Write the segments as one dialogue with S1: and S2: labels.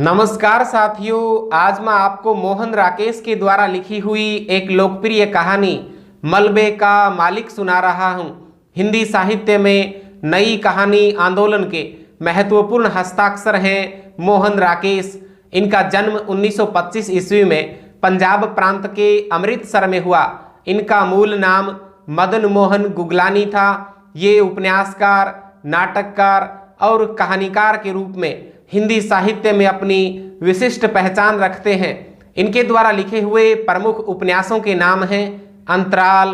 S1: नमस्कार साथियों, आज मैं आपको मोहन राकेश के द्वारा लिखी हुई एक लोकप्रिय कहानी मलबे का मालिक सुना रहा हूं। हिंदी साहित्य में नई कहानी आंदोलन के महत्वपूर्ण हस्ताक्षर हैं मोहन राकेश। इनका जन्म 1925 ईस्वी में पंजाब प्रांत के अमृतसर में हुआ। इनका मूल नाम मदन मोहन गुगलानी था। ये उपन्यासकार, नाटककार और कहानीकार के रूप में हिंदी साहित्य में अपनी विशिष्ट पहचान रखते हैं। इनके द्वारा लिखे हुए प्रमुख उपन्यासों के नाम हैं अंतराल,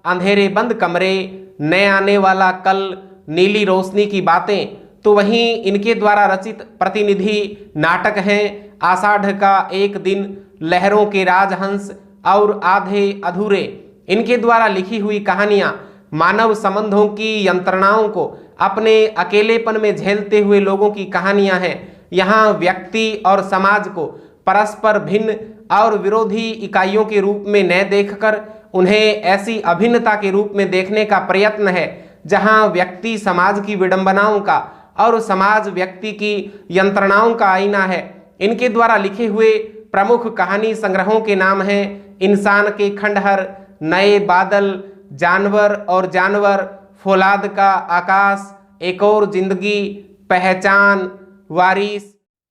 S1: अंधेरे बंद कमरे, नए आने वाला कल, नीली रोशनी की बातें। तो वहीं इनके द्वारा रचित प्रतिनिधि नाटक हैं आषाढ़ का एक दिन, लहरों के राजहंस और आधे अधूरे। इनके द्वारा लिखी हुई कहानियां मानव संबंधों की यंत्रणाओं को अपने अकेलेपन में झेलते हुए लोगों की कहानियां हैं। यहाँ व्यक्ति और समाज को परस्पर भिन्न और विरोधी इकाइयों के रूप में न देखकर उन्हें ऐसी अभिन्नता के रूप में देखने का प्रयत्न है जहाँ व्यक्ति समाज की विडंबनाओं का और समाज व्यक्ति की यंत्रणाओं का आईना है। इनके द्वारा लिखे हुए प्रमुख कहानी संग्रहों के नाम हैं इंसान के खंडहर, नए बादल, जानवर और जानवर, फौलाद का आकाश, एक और जिंदगी, पहचान, वारिस।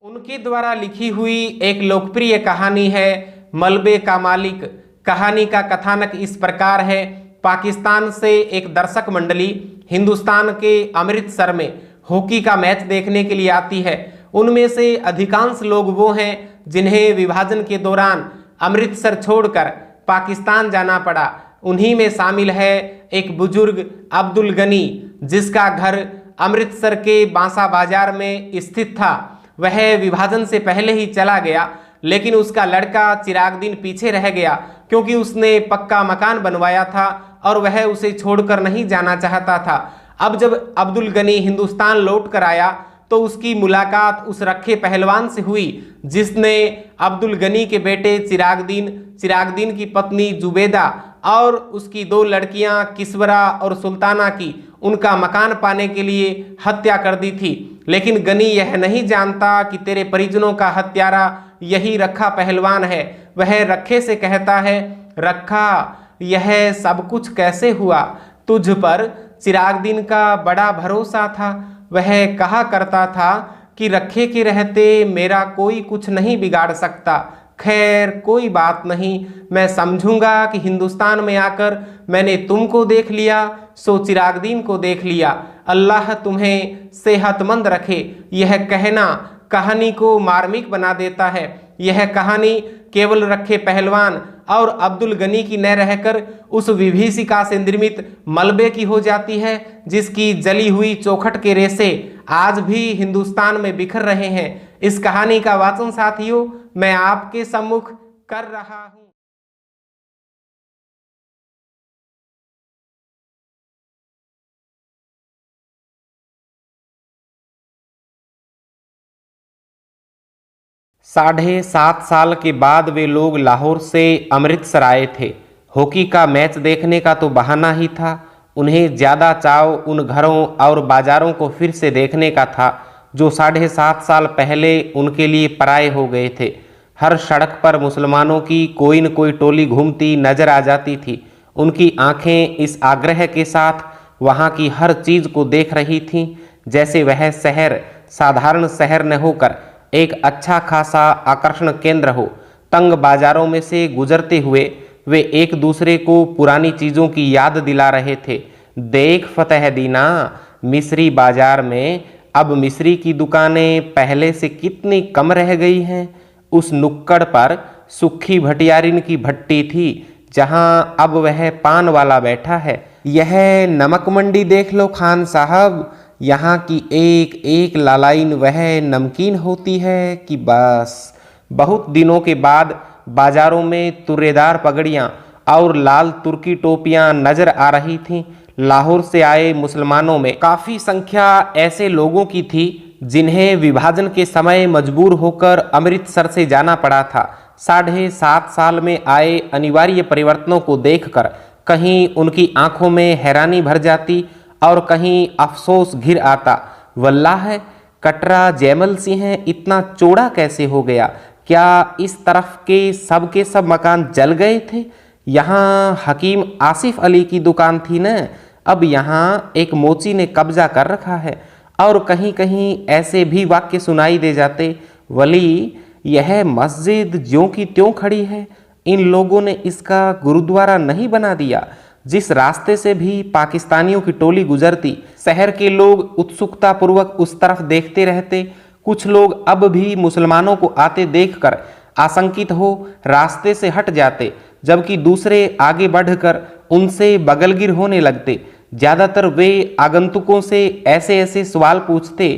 S1: उनके द्वारा लिखी हुई एक लोकप्रिय कहानी है मलबे का मालिक। कहानी का कथानक इस प्रकार है। पाकिस्तान से एक दर्शक मंडली हिंदुस्तान के अमृतसर में हॉकी का मैच देखने के लिए आती है। उनमें से अधिकांश लोग वो हैं जिन्हें विभाजन के दौरान अमृतसर छोड़कर पाकिस्तान जाना पड़ा। उन्हीं में शामिल है एक बुजुर्ग अब्दुल गनी, जिसका घर अमृतसर के बांसा बाजार में स्थित था। वह विभाजन से पहले ही चला गया, लेकिन उसका लड़का चिरागदीन पीछे रह गया क्योंकि उसने पक्का मकान बनवाया था और वह उसे छोड़कर नहीं जाना चाहता था। अब जब अब्दुल गनी हिंदुस्तान लौट कर आया तो उसकी मुलाकात उस रखे पहलवान से हुई जिसने अब्दुल गनी के बेटे चिरागदीन की पत्नी जुबेदा और उसकी दो लड़कियां किस्वरा और सुल्ताना की उनका मकान पाने के लिए हत्या कर दी थी। लेकिन गनी यह नहीं जानता कि तेरे परिजनों का हत्यारा यही रखा पहलवान है। वह रखे से कहता है, रखा, यह सब कुछ कैसे हुआ? तुझ पर चिरागदीन का बड़ा भरोसा था। वह कहा करता था कि रखे के रहते मेरा कोई कुछ नहीं बिगाड़ सकता। खैर कोई बात नहीं, मैं समझूंगा कि हिंदुस्तान में आकर मैंने तुमको देख लिया सो चिरागदीन को देख लिया। अल्लाह तुम्हें सेहतमंद रखे। यह कहना कहानी को मार्मिक बना देता है। यह कहानी केवल रखे पहलवान और अब्दुल गनी की न रहकर उस विभीषिका से निर्मित मलबे की हो जाती है जिसकी जली हुई चौखट के रेशे आज भी हिंदुस्तान में बिखर रहे हैं। इस कहानी का वाचन साथियों मैं आपके सम्मुख कर रहा हूं। साढ़े 7 साल के बाद वे लोग लाहौर से अमृतसर आए थे। हॉकी का मैच देखने का तो बहाना ही था। उन्हें ज़्यादा चाव उन घरों और बाजारों को फिर से देखने का था जो 7.5 साल पहले उनके लिए पराये हो गए थे। हर सड़क पर मुसलमानों की कोई न कोई टोली घूमती नजर आ जाती थी। उनकी आंखें इस आग्रह के साथ वहाँ की हर चीज़ को देख रही थीं जैसे वह शहर साधारण शहर न होकर एक अच्छा खासा आकर्षण केंद्र हो। तंग बाजारों में से गुजरते हुए वे एक दूसरे को पुरानी चीज़ों की याद दिला रहे थे। देख फतेहदीना, मिस्री बाजार में अब मिस्री की दुकानें पहले से कितनी कम रह गई हैं। उस नुक्कड़ पर सुखी भटियारिन की भट्टी थी जहां अब वह पान वाला बैठा है। यह नमक मंडी देख लो खान साहब, यहाँ की एक एक लालाइन वह नमकीन होती है कि बस। बहुत दिनों के बाद बाजारों में तुर्रेदार पगड़ियाँ और लाल तुर्की टोपियाँ नजर आ रही थीं। लाहौर से आए मुसलमानों में काफ़ी संख्या ऐसे लोगों की थी जिन्हें विभाजन के समय मजबूर होकर अमृतसर से जाना पड़ा था। 7.5 साल में आए अनिवार्य परिवर्तनों को देखकर कहीं उनकी आंखों में हैरानी भर जाती और कहीं अफसोस घिर आता। वल्लाह कटरा जैमल सिंह इतना चौड़ा कैसे हो गया? क्या इस तरफ के सब मकान जल गए थे? यहाँ हकीम आसिफ अली की दुकान थी न, अब यहाँ एक मोची ने कब्जा कर रखा है। और कहीं कहीं ऐसे भी वाक्य सुनाई दे जाते, वली यह मस्जिद ज्यों की त्यों खड़ी है, इन लोगों ने इसका गुरुद्वारा नहीं बना दिया। जिस रास्ते से भी पाकिस्तानियों की टोली गुजरती, शहर के लोग उत्सुकता पूर्वक उस तरफ देखते रहते। कुछ लोग अब भी मुसलमानों को आते देखकर आशंकित हो रास्ते से हट जाते, जबकि दूसरे आगे बढ़कर उनसे बगलगिर होने लगते। ज़्यादातर वे आगंतुकों से ऐसे ऐसे सवाल पूछते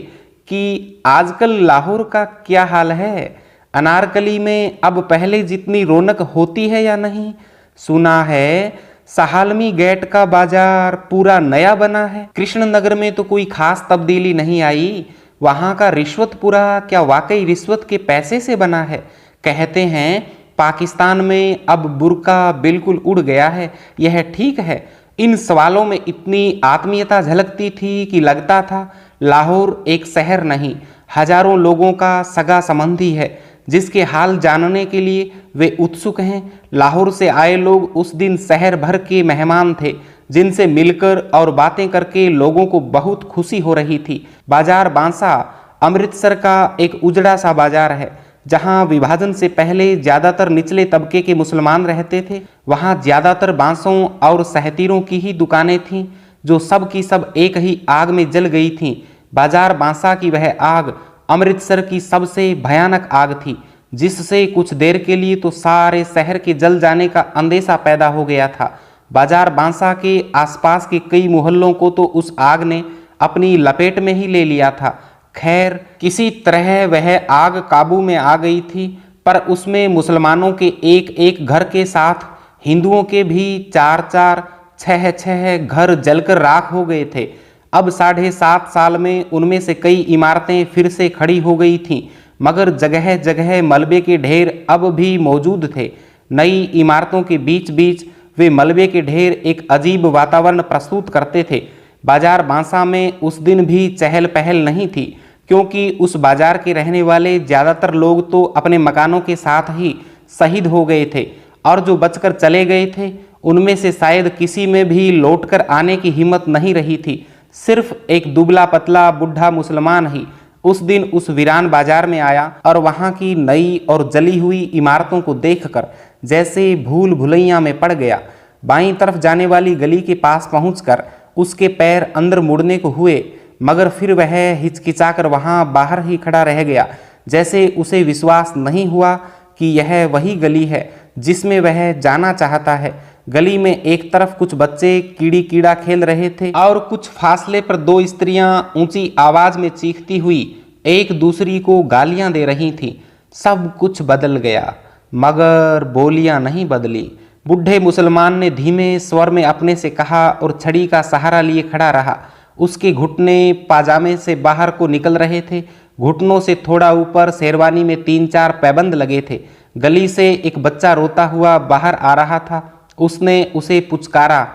S1: कि आजकल लाहौर का क्या हाल है? अनारकली में अब पहले जितनी रौनक होती है या नहीं? सुना है सहालमी गेट का बाजार पूरा नया बना है। कृष्णनगर में तो कोई खास तब्दीली नहीं आई। वहाँ का रिश्वतपुरा क्या वाकई रिश्वत के पैसे से बना है? कहते हैं पाकिस्तान में अब बुर्का बिल्कुल उड़ गया है। यह ठीक है? इन सवालों में इतनी आत्मीयता झलकती थी कि लगता था लाहौर एक शहर नहीं, हजारों लोगों का सगा संबंधी है, जिसके हाल जानने के लिए वे उत्सुक हैं। लाहौर से आए लोग उस दिन शहर भर के मेहमान थे, जिनसे मिलकर और बातें करके लोगों को बहुत खुशी हो रही थी। बाजार बांसा अमृतसर का एक उजड़ा सा बाजार है, जहां विभाजन से पहले ज़्यादातर निचले तबके के मुसलमान रहते थे। वहां ज़्यादातर बांसों और सहतीरों की ही दुकानें थीं, जो सब की सब एक ही आग में जल गई थीं। बाजार बांसा की वह आग अमृतसर की सबसे भयानक आग थी, जिससे कुछ देर के लिए तो सारे शहर के जल जाने का अंदेशा पैदा हो गया था। बाजार बांसा के आसपास के कई मोहल्लों को तो उस आग ने अपनी लपेट में ही ले लिया था। खैर, किसी तरह वह आग काबू में आ गई थी, पर उसमें मुसलमानों के एक एक घर के साथ हिंदुओं के भी 4-4, 6-6 घर जलकर राख हो गए थे। अब 7.5 साल में उनमें से कई इमारतें फिर से खड़ी हो गई थीं, मगर जगह जगह मलबे के ढेर अब भी मौजूद थे। नई इमारतों के बीच बीच वे मलबे के ढेर एक अजीब वातावरण प्रस्तुत करते थे। बाजार बांसा में उस दिन भी चहल पहल नहीं थी, क्योंकि उस बाजार के रहने वाले ज़्यादातर लोग तो अपने मकानों के साथ ही शहीद हो गए थे, और जो बचकर चले गए थे उनमें से शायद किसी में भी लौटकर आने की हिम्मत नहीं रही थी। सिर्फ एक दुबला पतला बूढ़ा मुसलमान ही उस दिन उस वीरान बाजार में आया, और वहाँ की नई और जली हुई इमारतों को देखकर जैसे भूल भुलैया में पड़ गया। बाईं तरफ जाने वाली गली के पास पहुंचकर उसके पैर अंदर मुड़ने को हुए, मगर फिर वह हिचकिचाकर वहाँ बाहर ही खड़ा रह गया, जैसे उसे विश्वास नहीं हुआ कि यह वही गली है जिसमें वह जाना चाहता है। गली में एक तरफ कुछ बच्चे कीड़ी कीड़ा खेल रहे थे, और कुछ फासले पर 2 स्त्रियां ऊंची आवाज में चीखती हुई एक दूसरी को गालियां दे रही थीं। सब कुछ बदल गया, मगर बोलियां नहीं बदली। बूढ़े मुसलमान ने धीमे स्वर में अपने से कहा और छड़ी का सहारा लिए खड़ा रहा। उसके घुटने पाजामे से बाहर को निकल रहे थे। घुटनों से थोड़ा ऊपर शेरवानी में 3-4 पैबंद लगे थे। गली से एक बच्चा रोता हुआ बाहर आ रहा था। उसने उसे पुचकारा,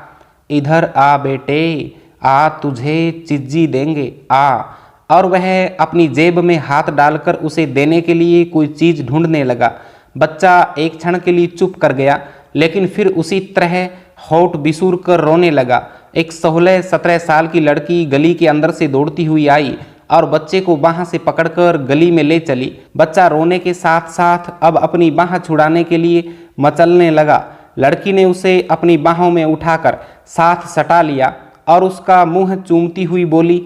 S1: इधर आ बेटे, आ तुझे चिज्जी देंगे, आ। और वह अपनी जेब में हाथ डालकर उसे देने के लिए कोई चीज़ ढूंढने लगा। बच्चा एक क्षण के लिए चुप कर गया, लेकिन फिर उसी तरह होठ बिसूर कर रोने लगा। एक 16-17 साल की लड़की गली के अंदर से दौड़ती हुई आई और बच्चे को बाह से पकड़कर गली में ले चली। बच्चा रोने के साथ साथ अब अपनी बाह छुड़ाने के लिए मचलने लगा। लड़की ने उसे अपनी बाहों में उठाकर साथ सटा लिया और उसका मुंह चूमती हुई बोली,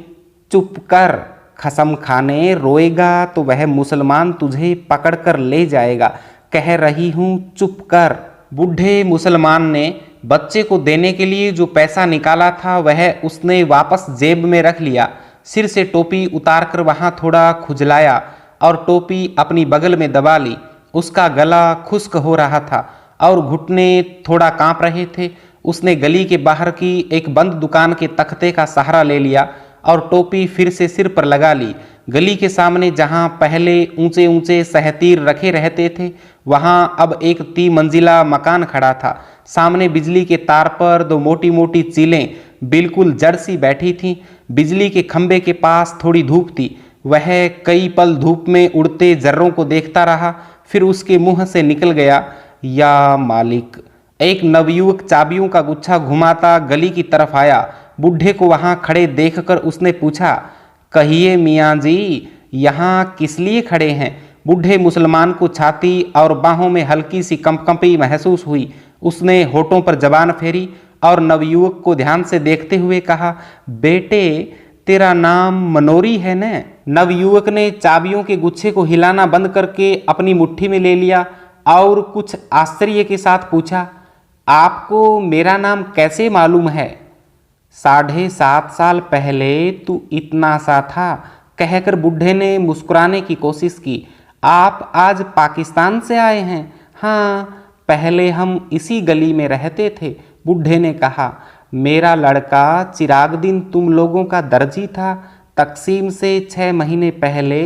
S1: चुप कर खसम खाने, रोएगा तो वह मुसलमान तुझे पकड़कर ले जाएगा, कह रही हूँ चुप कर। बूढ़े मुसलमान ने बच्चे को देने के लिए जो पैसा निकाला था वह उसने वापस जेब में रख लिया। सिर से टोपी उतारकर वहाँ थोड़ा खुजलाया और टोपी अपनी बगल में दबा ली। उसका गला खुश्क हो रहा था और घुटने थोड़ा कांप रहे थे। उसने गली के बाहर की एक बंद दुकान के तख्ते का सहारा ले लिया और टोपी फिर से सिर पर लगा ली। गली के सामने जहां पहले ऊंचे ऊंचे सहतीर रखे रहते थे, वहां अब एक 3 मंजिला मकान खड़ा था। सामने बिजली के तार पर 2 मोटी मोटी चीलें बिल्कुल जड़ सी बैठी थीं। बिजली के खंभे के पास थोड़ी धूप थी। वह कई पल धूप में उड़ते जर्रों को देखता रहा, फिर उसके मुंह से निकल गया, या मालिक। एक नवयुवक चाबियों का गुच्छा घुमाता गली की तरफ आया। बूढ़े को वहां खड़े देखकर उसने पूछा, कहिए मियाँ जी, यहाँ किस लिए खड़े हैं? बूढ़े मुसलमान को छाती और बाहों में हल्की सी कंपकंपी महसूस हुई। उसने होठों पर जबान फेरी और नवयुवक को ध्यान से देखते हुए कहा, बेटे, तेरा नाम मनोरी है न? नवयुवक ने चाबियों के गुच्छे को हिलाना बंद करके अपनी मुट्ठी में ले लिया और कुछ आश्चर्य के साथ पूछा, आपको मेरा नाम कैसे मालूम है? 7.5 साल पहले तू इतना सा था, कहकर बूढ़े ने मुस्कुराने की कोशिश की। आप आज पाकिस्तान से आए हैं? हाँ, पहले हम इसी गली में रहते थे, बूढ़े ने कहा। मेरा लड़का चिरागदीन तुम लोगों का दर्जी था। तकसीम से 6 महीने पहले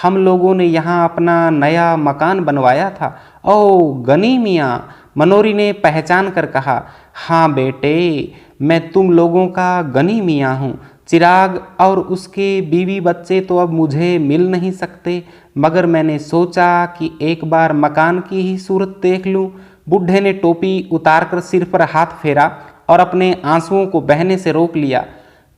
S1: हम लोगों ने यहाँ अपना नया मकान बनवाया था। ओ गनी मियाँ, मनोरी ने पहचान कर कहा। हाँ बेटे, मैं तुम लोगों का गनी मियाँ हूँ। चिराग और उसके बीवी बच्चे तो अब मुझे मिल नहीं सकते, मगर मैंने सोचा कि एक बार मकान की ही सूरत देख लूँ। बूढ़े ने टोपी उतारकर सिर पर हाथ फेरा और अपने आंसुओं को बहने से रोक लिया।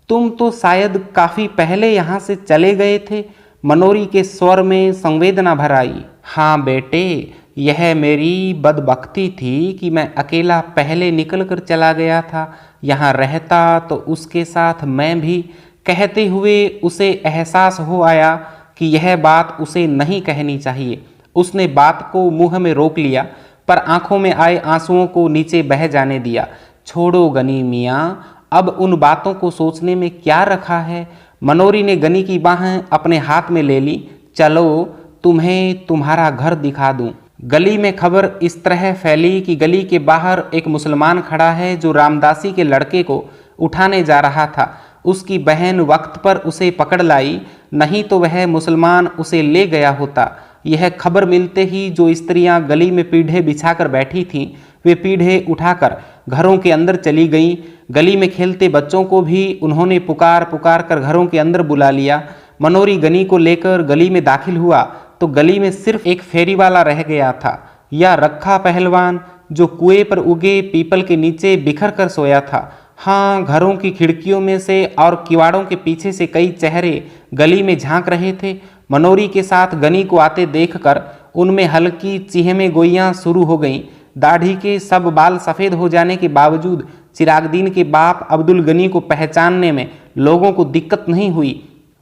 S1: तुम तो शायद काफ़ी पहले यहाँ से चले गए थे, मनोरी के स्वर में संवेदना भर आई। हाँ बेटे, यह मेरी बदबख्ती थी कि मैं अकेला पहले निकल कर चला गया था। यहाँ रहता तो उसके साथ मैं भी। कहते हुए उसे एहसास हो आया कि यह बात उसे नहीं कहनी चाहिए। उसने बात को मुंह में रोक लिया, पर आंखों में आए आंसुओं को नीचे बह जाने दिया। छोड़ो गनी मियाँ, अब उन बातों को सोचने में क्या रखा है। मनोरी ने गनी की बाहें अपने हाथ में ले ली। चलो, तुम्हें तुम्हारा घर दिखा दूं। गली में खबर इस तरह फैली कि गली के बाहर एक मुसलमान खड़ा है जो रामदासी के लड़के को उठाने जा रहा था। उसकी बहन वक्त पर उसे पकड़ लाई, नहीं तो वह मुसलमान उसे ले गया होता। यह खबर मिलते ही जो स्त्रियां गली में पीढ़े बिछाकर बैठी थीं, वे पीढ़े उठाकर घरों के अंदर चली गईं। गली में खेलते बच्चों को भी उन्होंने पुकार पुकार कर घरों के अंदर बुला लिया। मनोरी गनी को लेकर गली में दाखिल हुआ तो गली में सिर्फ एक फेरी वाला रह गया था, या रखा पहलवान जो कुएं पर उगे पीपल के नीचे बिखर कर सोया था। हाँ, घरों की खिड़कियों में से और किवाड़ों के पीछे से कई चेहरे गली में झांक रहे थे। मनोरी के साथ गनी को आते देखकर उनमें हल्की चीहमें गोइयां शुरू हो गईं। दाढ़ी के सब बाल सफ़ेद हो जाने के बावजूद चिरागदीन के बाप अब्दुल गनी को पहचानने में लोगों को दिक्कत नहीं हुई।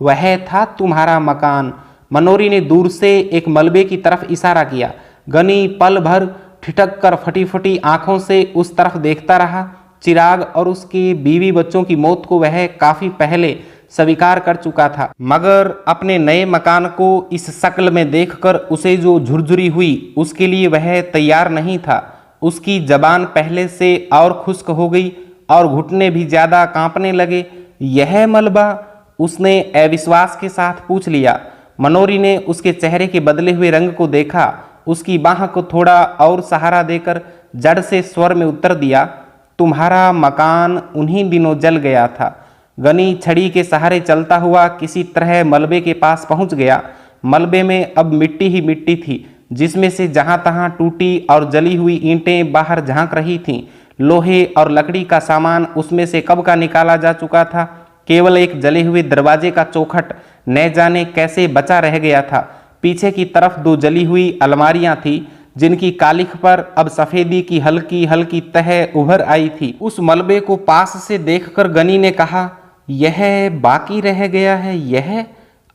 S1: वह था तुम्हारा मकान। मनोरी ने दूर से एक मलबे की तरफ इशारा किया। गनी पल भर ठिठक कर फटी फटी आंखों से उस तरफ देखता रहा। चिराग और उसके बीवी बच्चों की मौत को वह काफ़ी पहले स्वीकार कर चुका था, मगर अपने नए मकान को इस शक्ल में देखकर उसे जो झुरझुरी हुई, उसके लिए वह तैयार नहीं था। उसकी जबान पहले से और खुश्क हो गई और घुटने भी ज़्यादा कांपने लगे। यह मलबा? उसने अविश्वास के साथ पूछ लिया। मनोरी ने उसके चेहरे के बदले हुए रंग को देखा। उसकी बाह को थोड़ा और सहारा देकर जड़ से स्वर में उत्तर दिया, तुम्हारा मकान उन्हीं दिनों जल गया था। गनी छड़ी के सहारे चलता हुआ किसी तरह मलबे के पास पहुंच गया। मलबे में अब मिट्टी ही मिट्टी थी, जिसमें से जहां तहां टूटी और जली हुई ईंटें बाहर झांक रही थीं। लोहे और लकड़ी का सामान उसमें से कब का निकाला जा चुका था। केवल एक जले हुए दरवाजे का चौखट न जाने कैसे बचा रह गया था। पीछे की तरफ 2 जली हुई अलमारियां थी, जिनकी कालिख पर अब सफ़ेदी की हल्की हल्की तह उभर आई थी। उस मलबे को पास से देखकर गनी ने कहा, यह बाकी रह गया है यह?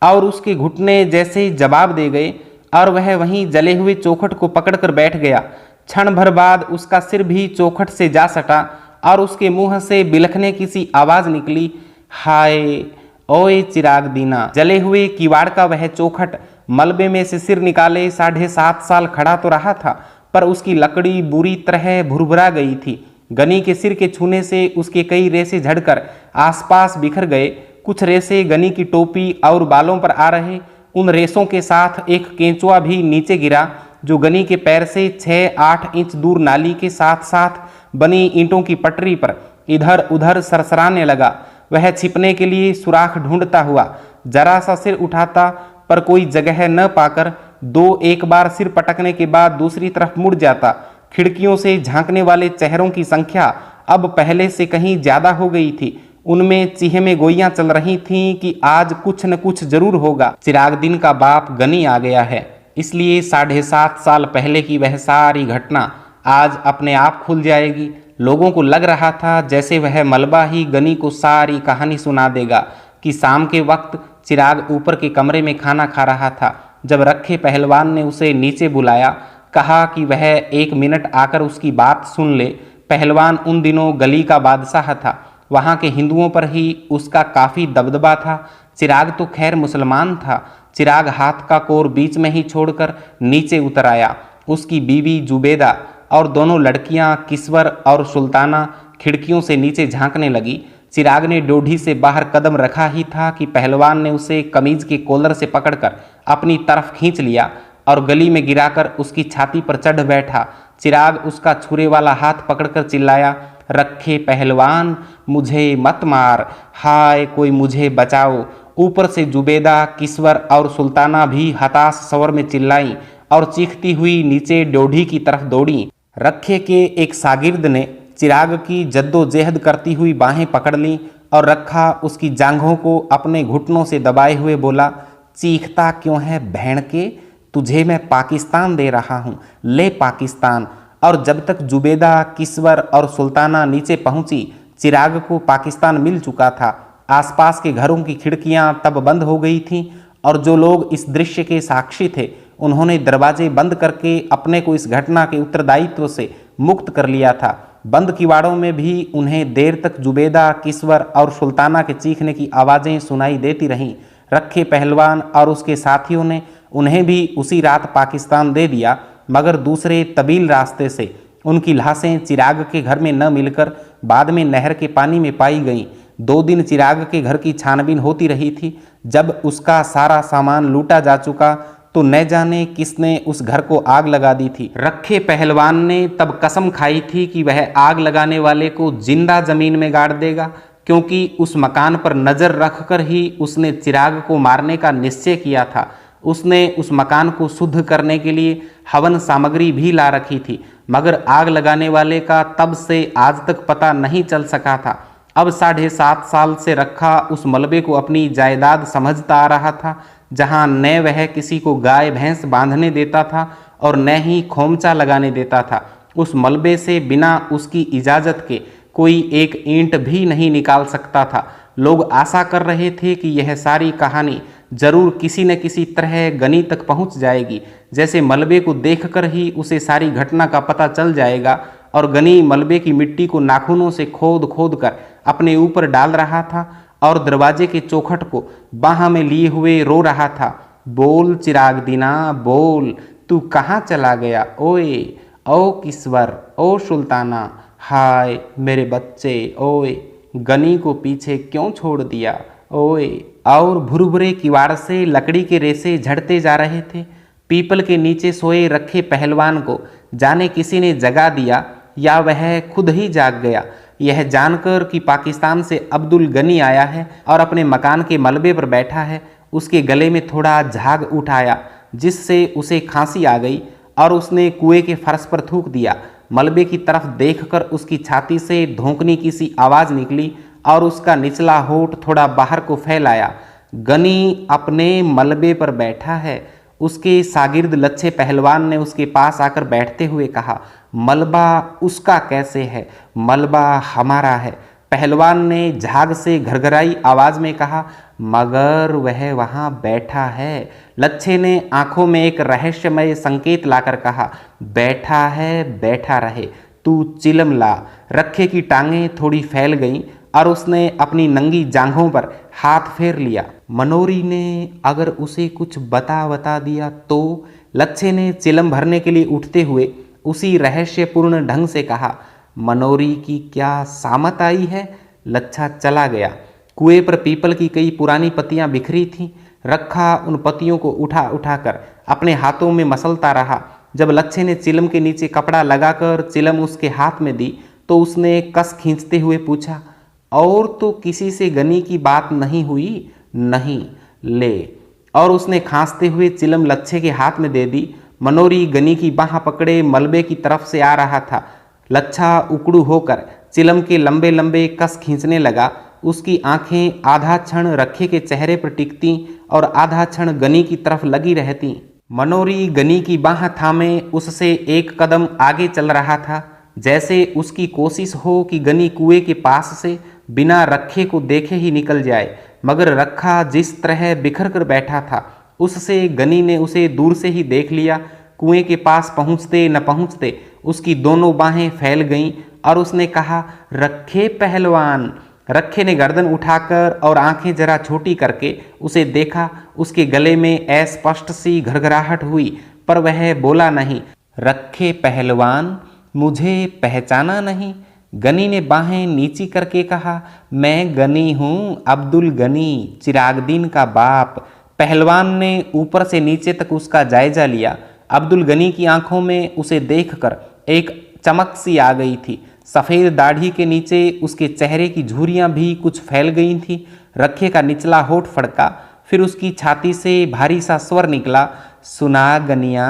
S1: और उसके घुटने जैसे जवाब दे गए और वह वहीं जले हुए चौखट को पकड़कर बैठ गया। क्षण भर बाद उसका सिर भी चौखट से जा सटा और उसके मुंह से बिलखने की सी आवाज़ निकली, हाय ओए चिरागदीना। जले हुए किवाड़ का वह चौखट मलबे में से सिर निकाले 7.5 साल खड़ा तो रहा था, पर उसकी लकड़ी बुरी तरह भुरभुरा गई थी। गनी के सिर के छूने से उसके कई रेशे झड़कर आसपास बिखर गए। कुछ रेशे गनी की टोपी और बालों पर आ रहे। उन रेशों के साथ एक केंचुआ भी नीचे गिरा, जो गनी के पैर से 6-8 इंच दूर नाली के साथ साथ बनी ईंटों की पटरी पर इधर उधर सरसराने लगा। वह छिपने के लिए सुराख ढूंढता हुआ जरा सा सिर उठाता पर कोई जगह न पाकर दो एक बार सिर पटकने के बाद दूसरी तरफ मुड़ जाता। खिड़कियों से झांकने वाले चेहरों की संख्या अब पहले से कहीं ज्यादा हो गई थी। उनमें चीहें गोइयां चल रही थीं कि आज कुछ न कुछ जरूर होगा। चिरागदीन का बाप गनी आ गया है, इसलिए 7.5 साल पहले की वह सारी घटना आज अपने आप खुल जाएगी। लोगों को लग रहा था जैसे वह मलबा ही गनी को सारी कहानी सुना देगा कि शाम के वक्त चिराग ऊपर के कमरे में खाना खा रहा था। जब रखे पहलवान ने उसे नीचे बुलाया, कहा कि वह 1 मिनट आकर उसकी बात सुन ले। पहलवान उन दिनों गली का बादशाह था, वहाँ के हिंदुओं पर ही उसका काफ़ी दबदबा था। चिराग तो खैर मुसलमान था। चिराग हाथ का कोर बीच में ही छोड़कर नीचे उतर आया। उसकी बीवी जुबेदा और दोनों लड़कियां किस्वर और सुल्ताना खिड़कियों से नीचे झांकने लगी। चिराग ने डोढ़ी से बाहर कदम रखा ही था कि पहलवान ने उसे कमीज के कॉलर से पकड़कर अपनी तरफ खींच लिया और गली में गिराकर उसकी छाती पर चढ़ बैठा। चिराग उसका छुरे वाला हाथ पकड़कर चिल्लाया, रखे पहलवान, मुझे मत मार, हाय कोई मुझे बचाओ। ऊपर से जुबेदा, किस्वर और सुल्ताना भी हताश स्वर में चिल्लाई और चीखती हुई नीचे डोढ़ी की तरफ दौड़ी। रखे के एक शागिर्द ने चिराग की जद्दोजहद करती हुई बाहें पकड़ लीं और रखा उसकी जांघों को अपने घुटनों से दबाए हुए बोला, चीखता क्यों है भैंड के, तुझे मैं पाकिस्तान दे रहा हूँ, ले पाकिस्तान। और जब तक जुबेदा, किस्वर और सुल्ताना नीचे पहुंची, चिराग को पाकिस्तान मिल चुका था। आसपास के घरों की खिड़कियां तब बंद हो गई थीं और जो लोग इस दृश्य के साक्षी थे उन्होंने दरवाजे बंद करके अपने को इस घटना के उत्तरदायित्व से मुक्त कर लिया था। बंद किवाड़ों में भी उन्हें देर तक जुबेदा, किस्वर और सुल्ताना के चीखने की आवाज़ें सुनाई देती रहीं। रखे पहलवान और उसके साथियों ने उन्हें भी उसी रात पाकिस्तान दे दिया, मगर दूसरे तबील रास्ते से। उनकी लाशें चिराग के घर में न मिलकर बाद में नहर के पानी में पाई गईं। 2 दिन चिराग के घर की छानबीन होती रही थी। जब उसका सारा सामान लूटा जा चुका तो न जाने किसने उस घर को आग लगा दी थी। रखे पहलवान ने तब कसम खाई थी कि वह आग लगाने वाले को जिंदा जमीन में गाड़ देगा, क्योंकि उस मकान पर नजर रखकर ही उसने चिराग को मारने का निश्चय किया था। उसने उस मकान को शुद्ध करने के लिए हवन सामग्री भी ला रखी थी, मगर आग लगाने वाले का तब से आज तक पता नहीं चल सका था। अब 7.5 साल से रखा उस मलबे को अपनी जायदाद समझता आ रहा था, जहां न वह किसी को गाय भैंस बांधने देता था और न ही खोमचा लगाने देता था। उस मलबे से बिना उसकी इजाज़त के कोई एक ईंट भी नहीं निकाल सकता था। लोग आशा कर रहे थे कि यह सारी कहानी जरूर किसी न किसी तरह गनी तक पहुंच जाएगी, जैसे मलबे को देखकर ही उसे सारी घटना का पता चल जाएगा। और गनी मलबे की मिट्टी को नाखूनों से खोद खोद कर अपने ऊपर डाल रहा था और दरवाजे के चौखट को बाह में लिए हुए रो रहा था, बोल चिराग दीना बोल, तू कहाँ चला गया ओए, ओ किस्वर, ओ सुल्ताना, हाय मेरे बच्चे, ओए गनी को पीछे क्यों छोड़ दिया ओए। और भुरभुरे किवाड़ से लकड़ी के रेसे झड़ते जा रहे थे। पीपल के नीचे सोए रखे पहलवान को जाने किसी ने जगा दिया या वह खुद ही जाग गया। यह जानकर कि पाकिस्तान से अब्दुल गनी आया है और अपने मकान के मलबे पर बैठा है, उसके गले में थोड़ा झाग उठाया, जिससे उसे खांसी आ गई और उसने कुएं के फर्श पर थूक दिया। मलबे की तरफ देखकर उसकी छाती से धोंकने की सी आवाज़ निकली और उसका निचला होठ थोड़ा बाहर को फैलाया। गनी अपने मलबे पर बैठा है। उसके शागिर्द लच्छे पहलवान ने उसके पास आकर बैठते हुए कहा, मलबा उसका कैसे है, मलबा हमारा है। पहलवान ने झाग से घरघराई आवाज में कहा, मगर वह वहां बैठा है। लच्छे ने आंखों में एक रहस्यमय संकेत लाकर कहा, बैठा है बैठा रहे, तू चिलम ला। रखे की टांगें थोड़ी फैल गईं और उसने अपनी नंगी जांघों पर हाथ फेर लिया। मनोरी ने अगर उसे कुछ बता दिया तो? लच्छे ने चिलम भरने के लिए उठते हुए उसी रहस्यपूर्ण ढंग से कहा, मनोरी की क्या सामत आई है। लच्छा चला गया। कुएं पर पीपल की कई पुरानी पत्तियां बिखरी थीं। रखा उन पत्तियों को उठा उठाकर अपने हाथों में मसलता रहा। जब लच्छे ने चिलम के नीचे कपड़ा लगाकर चिलम उसके हाथ में दी तो उसने कस खींचते हुए पूछा, और तो किसी से गनी की बात नहीं हुई? नहीं। ले। और उसने खांसते हुए चिलम लच्छे के हाथ में दे दी। मनोरी गनी की बाह पकड़े मलबे की तरफ से आ रहा था। लच्छा उकड़ू होकर चिलम के लंबे लंबे कस खींचने लगा। उसकी आंखें आधा क्षण रखे के चेहरे पर टिकती और आधा क्षण गनी की तरफ लगी रहती। मनोरी गनी की बाह थामे उससे एक कदम आगे चल रहा था, जैसे उसकी कोशिश हो कि गनी कुएं के पास से बिना रखे को देखे ही निकल जाए। मगर रखा जिस तरह बिखर कर बैठा था, उससे गनी ने उसे दूर से ही देख लिया। कुएं के पास पहुंचते न पहुंचते उसकी दोनों बाहें फैल गईं और उसने कहा, रखे पहलवान। रखे ने गर्दन उठाकर और आंखें जरा छोटी करके उसे देखा। उसके गले में अस्पष्ट सी घरघराहट हुई, पर वह बोला नहीं। रखे पहलवान, मुझे पहचाना नहीं? गनी ने बाहें नीची करके कहा, मैं गनी हूँ, अब्दुल गनी, चिरागदीन का बाप। पहलवान ने ऊपर से नीचे तक उसका जायजा लिया। अब्दुल गनी की आंखों में उसे देखकर एक चमक सी आ गई थी। सफ़ेद दाढ़ी के नीचे उसके चेहरे की झुर्रियाँ भी कुछ फैल गई थीं। रखे का निचला होठ फड़का, फिर उसकी छाती से भारी सा स्वर निकला, सुना गनिया।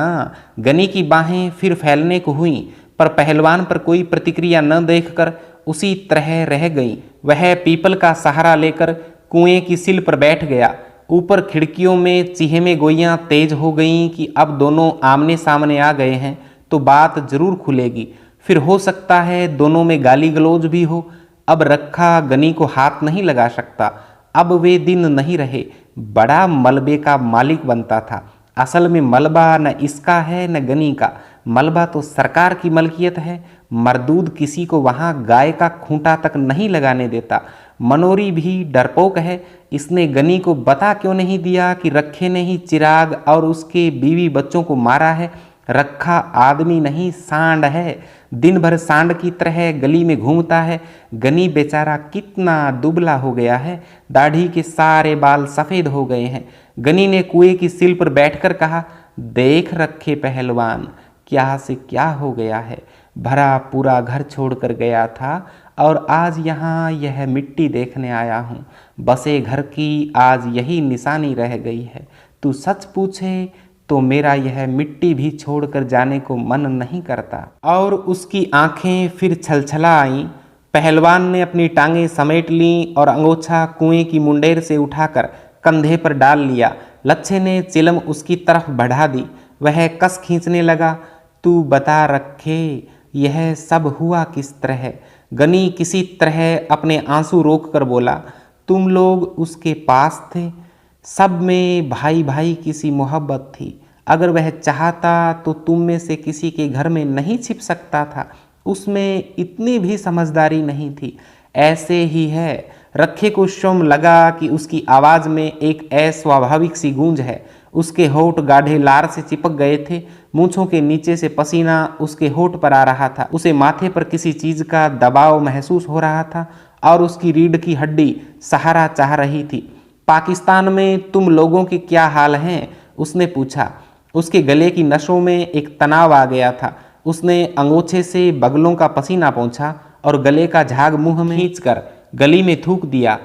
S1: गनी की बाहें फिर फैलने को हुईं, पर पहलवान पर कोई प्रतिक्रिया न देखकर उसी तरह रह गई। वह पीपल का सहारा लेकर कुएं की सिल पर बैठ गया। ऊपर खिड़कियों में चिहेमे गोइयाँ तेज हो गईं कि अब दोनों आमने सामने आ गए हैं तो बात जरूर खुलेगी। फिर हो सकता है दोनों में गाली गलौज भी हो। अब रखा गनी को हाथ नहीं लगा सकता। अब वे दिन नहीं रहे। बड़ा मलबे का मालिक बनता था। असल में मलबा न इसका है न गनी का। मलबा तो सरकार की मलकियत है। मरदूद किसी को वहाँ गाय का खूंटा तक नहीं लगाने देता। मनोरी भी डरपोक है। इसने गनी को बता क्यों नहीं दिया कि रखे ने ही चिराग और उसके बीवी बच्चों को मारा है। रखा आदमी नहीं, सांड है। दिन भर सांड की तरह गली में घूमता है। गनी बेचारा कितना दुबला हो गया है। दाढ़ी के सारे बाल सफ़ेद हो गए हैं। गनी ने कुएं की सिल पर बैठकर कहा, देख रखे पहलवान, क्या से क्या हो गया है। भरा पूरा घर छोड़कर गया था और आज यहाँ यह मिट्टी देखने आया हूँ। बसे घर की आज यही निशानी रह गई है। तू सच पूछे तो मेरा यह मिट्टी भी छोड़कर जाने को मन नहीं करता। और उसकी आंखें फिर छलछला आईं। पहलवान ने अपनी टांगें समेट लीं और अंगोछा कुएं की मुंडेर से उठाकर कंधे पर डाल लिया। लच्छे ने चिलम उसकी तरफ बढ़ा दी। वह कस खींचने लगा। तू बता रखे, यह सब हुआ किस तरह? गनी किसी तरह अपने आंसू रोक कर बोला, तुम लोग उसके पास थे। सब में भाई भाई की सी मोहब्बत थी। अगर वह चाहता तो तुम में से किसी के घर में नहीं छिप सकता था। उसमें इतनी भी समझदारी नहीं थी। ऐसे ही है। रखे को शोम लगा कि उसकी आवाज़ में एक अस्वाभाविक सी गूंज है। उसके होठ गाढ़े लार से चिपक गए थे। मूंछों के नीचे से पसीना उसके होठ पर आ रहा था। उसे माथे पर किसी चीज़ का दबाव महसूस हो रहा था और उसकी रीढ़ की हड्डी सहारा चाह रही थी। पाकिस्तान में तुम लोगों के क्या हाल हैं? उसने पूछा। उसके गले की नसों में एक तनाव आ गया था। उसने अंगोछे से बगलों का पसीना पोंछा और गले का झाग मुंह में खींचकर गली में थूक दिया।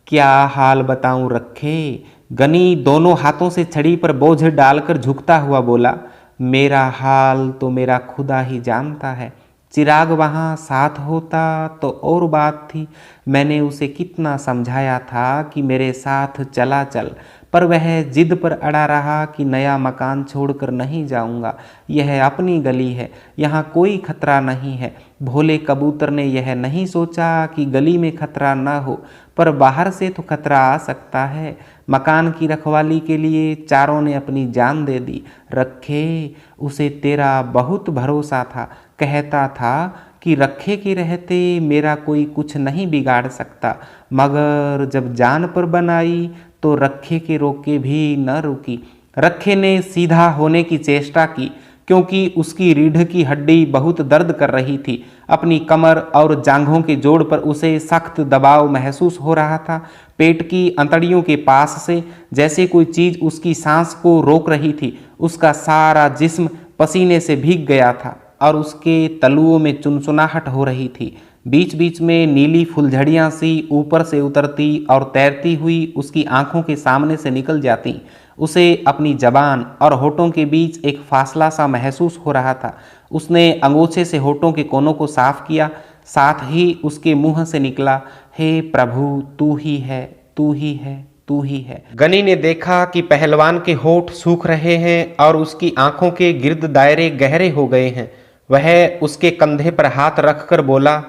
S1: क्या हाल बताऊं रखे? गनी दोनों हाथों से छड़ी पर बोझ डालकर झुकता हुआ बोला, मेरा हाल तो मेरा खुदा ही जानता है। चिराग वहाँ साथ होता तो और बात थी। मैंने उसे कितना समझाया था कि मेरे साथ चला चल, पर वह जिद पर अड़ा रहा कि नया मकान छोड़कर नहीं जाऊंगा। यह अपनी गली है, यहाँ कोई खतरा नहीं है। भोले कबूतर ने यह नहीं सोचा कि गली में खतरा न हो, पर बाहर से तो खतरा आ सकता है। मकान की रखवाली के लिए चारों ने अपनी जान दे दी। रखे, उसे तेरा बहुत भरोसा था। कहता था कि रखे के रहते मेरा कोई कुछ नहीं बिगाड़ सकता, मगर जब जान पर बनाई तो रखे के रोके भी न रुकी। रखे ने सीधा होने की चेष्टा की, क्योंकि उसकी रीढ़ की हड्डी बहुत दर्द कर रही थी। अपनी कमर और जांघों के जोड़ पर उसे सख्त दबाव महसूस हो रहा था। पेट की अंतड़ियों के पास से जैसे कोई चीज़ उसकी सांस को रोक रही थी। उसका सारा जिस्म पसीने से भीग गया था और उसके तलुओं में चुनचुनाहट हो रही थी। बीच बीच में नीली फुलझड़ियाँ सी ऊपर से उतरती और तैरती हुई उसकी आंखों के सामने से निकल जाती। उसे अपनी जबान और होठों के बीच एक फासला सा महसूस हो रहा था। उसने अंगूछे से होठों के कोनों को साफ किया, साथ ही उसके मुंह से निकला, हे प्रभु, तू ही है, तू ही है, तू ही है। गनी ने देखा कि पहलवान के होठ सूख रहे हैं और उसकी आंखों के गिर्द दायरे गहरे हो गए हैं। वह उसके कंधे पर हाथ रखकर बोला,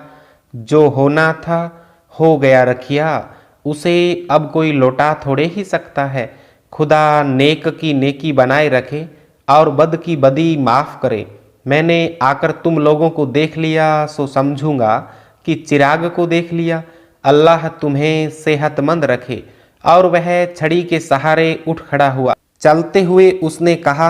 S1: जो होना था हो गया रखिया, उसे अब कोई लौटा थोड़े ही सकता है। खुदा नेक की नेकी बनाए रखे और बद की बदी माफ करे। मैंने आकर तुम लोगों को देख लिया सो समझूंगा कि चिराग को देख लिया। अल्लाह तुम्हें सेहतमंद रखे। और वह छड़ी के सहारे उठ खड़ा हुआ। चलते हुए उसने कहा,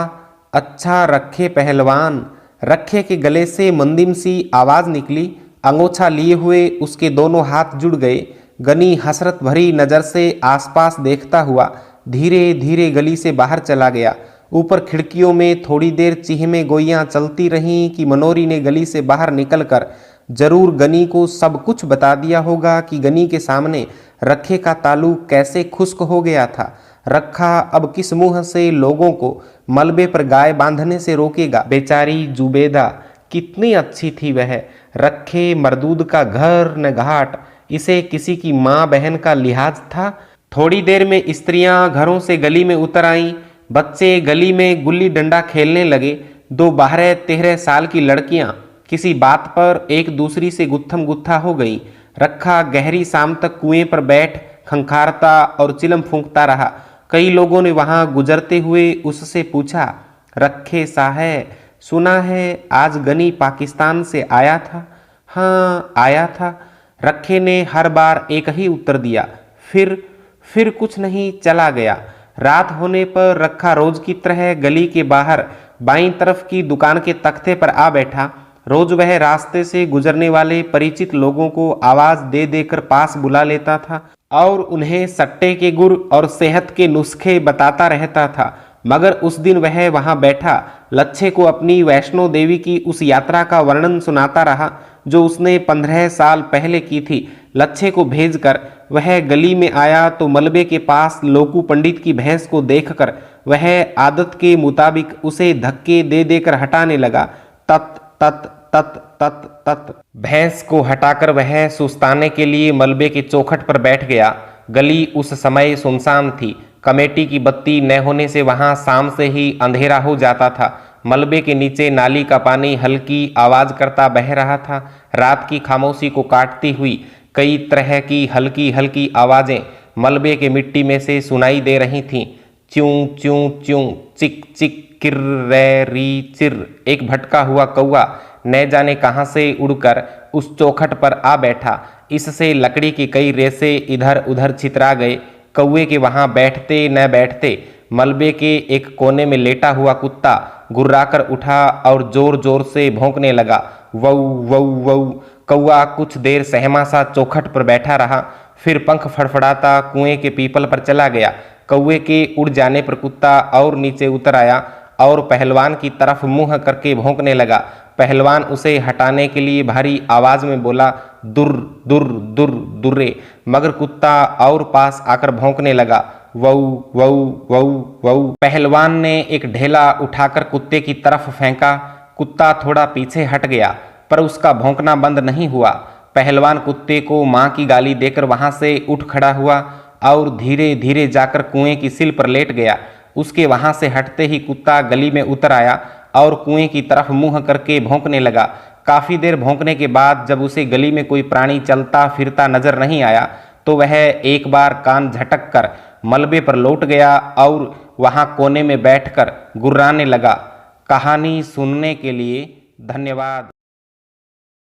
S1: अच्छा रखे पहलवान। रखे के गले से मंदिम सी आवाज निकली। अंगोछा लिए हुए उसके दोनों हाथ जुड़ गए। गनी हसरत भरी नजर से आसपास देखता हुआ धीरे धीरे गली से बाहर चला गया। ऊपर खिड़कियों में थोड़ी देर चीहमे गोइयां चलती रहीं कि मनोरी ने गली से बाहर निकलकर जरूर गनी को सब कुछ बता दिया होगा कि गनी के सामने रखे का ताल्लुक कैसे खुश्क हो गया था। रखा अब किस मुंह से लोगों को मलबे पर गाय बांधने से रोकेगा। बेचारी जुबेदा कितनी अच्छी थी वह। रखे मरदूद का घर न घाट, इसे किसी की माँ बहन का लिहाज था। थोड़ी देर में स्त्रियां घरों से गली में उतर आईं। बच्चे गली में गुल्ली डंडा खेलने लगे। 12-13 साल की लड़कियां किसी बात पर एक दूसरी से गुत्थम गुत्था हो गई। रखा गहरी शाम तक कुएं पर बैठ खंखारता और चिलम फूंकता रहा। कई लोगों ने वहां गुजरते हुए उससे पूछा, रखे साहब, सुना है आज गनी पाकिस्तान से आया था? हाँ आया था। रखे ने हर बार एक ही उत्तर दिया, फिर कुछ नहीं, चला गया। रात होने पर रखा रोज की तरह गली के बाहर बाईं तरफ की दुकान के तख्ते पर आ बैठा। रोज वह रास्ते से गुजरने वाले परिचित लोगों को आवाज दे देकर पास बुला लेता था और उन्हें सट्टे के गुर और सेहत के नुस्खे बताता रहता था। मगर उस दिन वह वहां बैठा लच्छे को अपनी वैष्णो देवी की उस यात्रा का वर्णन सुनाता रहा जो उसने 15 साल पहले की थी। लच्छे को भेजकर वह गली में आया तो मलबे के पास लोकू पंडित की भैंस को देखकर वह आदत के मुताबिक उसे धक्के दे देकर हटाने लगा। तत तत तत तत तत भैंस को हटाकर वह सुस्ताने के लिए मलबे के चौखट पर बैठ गया। गली उस समय सुनसान थी। कमेटी की बत्ती न होने से वहां शाम से ही अंधेरा हो जाता था। मलबे के नीचे नाली का पानी हल्की आवाज करता बह रहा था। रात की खामोशी को काटती हुई कई तरह की हल्की हल्की आवाजें मलबे के मिट्टी में से सुनाई दे रही थीं। च्यूं च्यूं च्यूं, चिक चिक, किर रे री चिर। एक भटका हुआ कौआ न जाने कहां से उड़कर उस चौखट पर आ बैठा। इससे लकड़ी के कई रेसे इधर उधर छितरा गए। कौए के वहां बैठते न बैठते मलबे के एक कोने में लेटा हुआ कुत्ता गुर्राकर उठा और जोर जोर से भौंकने लगा। वौ वौ वौ। कौआ कुछ देर सहमा सा चौखट पर बैठा रहा, फिर पंख फड़फड़ाता कुएं के पीपल पर चला गया। कौए के उड़ जाने पर कुत्ता और नीचे उतर आया और पहलवान की तरफ मुंह करके भौंकने लगा। पहलवान उसे हटाने के लिए भारी आवाज में बोला, दुर दुर दुर दुर्रे। मगर कुत्ता और पास आकर भौंकने लगा, वौ वौ वौ वौ। पहलवान ने एक ढेला उठाकर कुत्ते की तरफ फेंका। कुत्ता थोड़ा पीछे हट गया पर उसका भौंकना बंद नहीं हुआ। पहलवान कुत्ते को मां की गाली देकर वहां से उठ खड़ा हुआ और धीरे धीरे जाकर कुएं की सिल पर लेट गया। उसके वहां से हटते ही कुत्ता गली में उतर आया और कुएं की तरफ मुंह करके भौंकने लगा। काफी देर भौंकने के बाद जब उसे गली में कोई प्राणी चलता फिरता नजर नहीं आया तो वह एक बार कान झटक कर मलबे पर लौट गया और वहां कोने में बैठकर गुर्राने लगा। कहानी सुनने के लिए धन्यवाद।